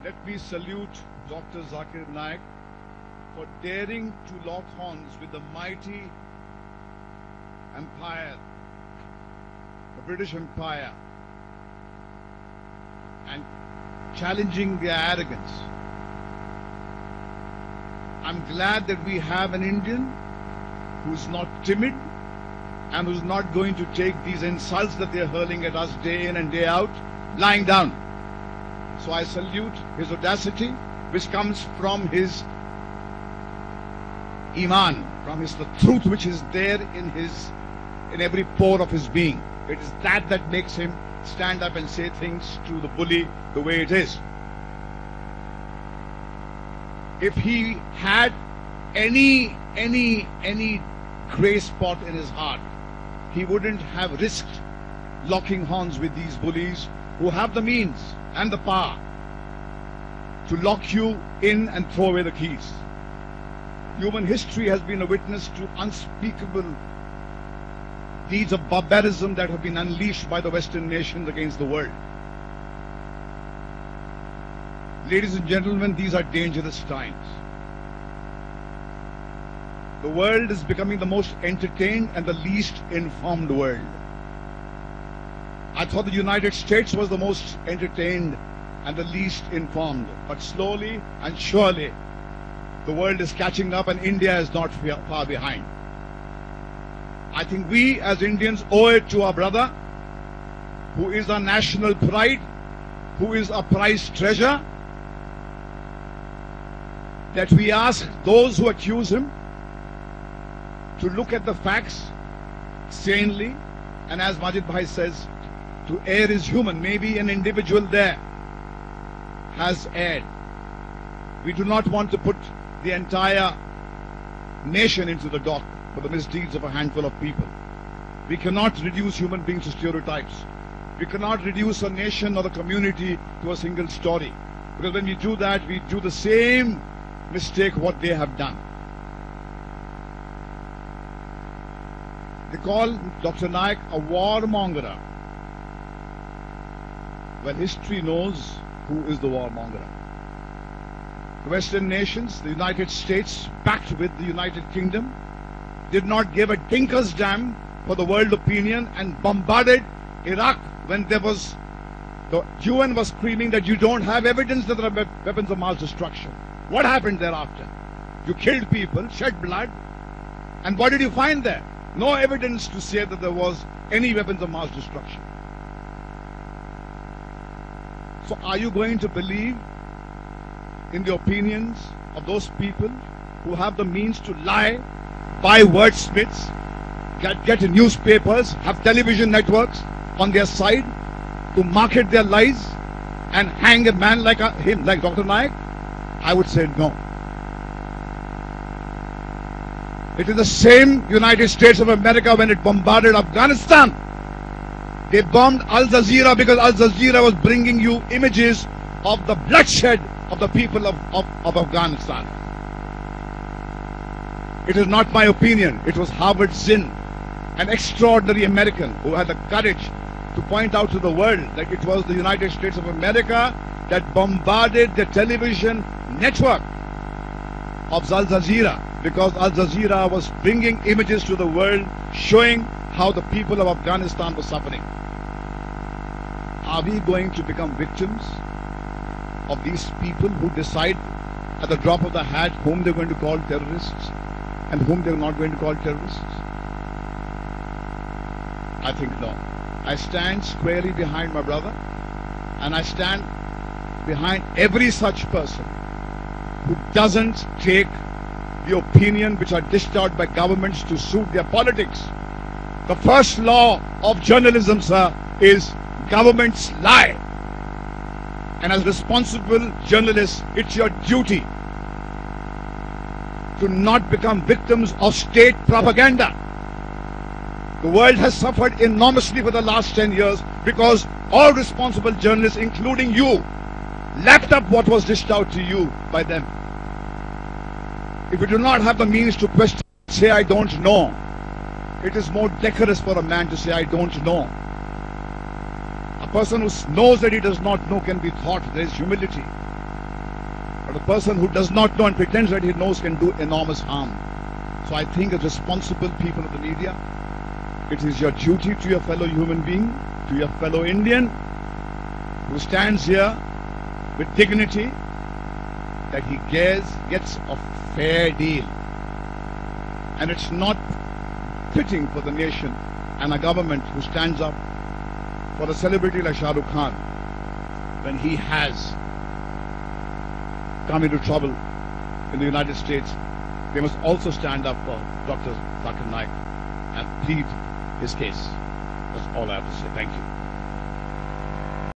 Let me salute Dr. Zakir Naik for daring to lock horns with the mighty empire, the British Empire, and challenging their arrogance. I'm glad that we have an Indian who's not timid and who's not going to take these insults that they're hurling at us day in and day out lying down. So I salute his audacity, which comes from his iman, from the truth which is there in every pore of his being. It is that makes him stand up and say things to the bully the way it is. If he had any gray spot in his heart, he wouldn't have risked locking horns with these bullies who have the means and the power to lock you in and throw away the keys. Human history has been a witness to unspeakable deeds of barbarism that have been unleashed by the Western nations against the world. Ladies and gentlemen, these are dangerous times. The world is becoming the most entertained and the least informed world. I thought the United States was the most entertained and the least informed. But slowly and surely, the world is catching up and India is not far behind. I think we as Indians owe it to our brother, who is our national pride, who is our prized treasure, that we ask those who accuse him to look at the facts sanely, and as Majid Bhai says, to err is human. Maybe an individual there has erred. We do not want to put the entire nation into the dock for the misdeeds of a handful of people. We cannot reduce human beings to stereotypes. We cannot reduce a nation or the community to a single story. Because when we do that, we do the same mistake what they have done. They call Dr. Naik a warmonger. Well, history knows who is the warmonger. The Western nations, the United States, backed with the United Kingdom, did not give a tinker's damn for the world opinion and bombarded Iraq when the UN was screaming that you don't have evidence that there are weapons of mass destruction. What happened thereafter? You killed people, shed blood, and what did you find there? No evidence to say that there was any weapons of mass destruction. So are you going to believe in the opinions of those people who have the means to lie, buy wordsmiths, get newspapers, have television networks on their side to market their lies and hang a man like him, like Dr. Naik? I would say no. It is the same United States of America when it bombarded Afghanistan. They bombed Al Jazeera because Al Jazeera was bringing you images of the bloodshed of the people of Afghanistan. It is not my opinion. It was Howard Zinn, an extraordinary American who had the courage to point out to the world that it was the United States of America that bombarded the television network of Al Jazeera, because Al Jazeera was bringing images to the world showing how the people of Afghanistan were suffering. Are we going to become victims of these people who decide at the drop of the hat whom they're going to call terrorists and whom they're not going to call terrorists? I think no. I stand squarely behind my brother, and I stand behind every such person who doesn't take the opinion which are dished out by governments to suit their politics. The first law of journalism, sir, is governments lie. And as responsible journalists, it's your duty to not become victims of state propaganda. The world has suffered enormously for the last 10 years because all responsible journalists, including you, lapped up what was dished out to you by them. If you do not have the means to question, say I don't know, it is more decorous for a man to say I don't know. A person who knows that he does not know can be taught. There is humility. But a person who does not know and pretends that he knows can do enormous harm. So I think as responsible people of the media, it is your duty to your fellow human being, to your fellow Indian, who stands here with dignity, that he gets a fair deal. And it's not fitting for the nation and a government who stands up for a celebrity like Shah Rukh Khan, when he has come into trouble in the United States, they must also stand up for Dr. Zakir Naik and plead his case. That's all I have to say. Thank you.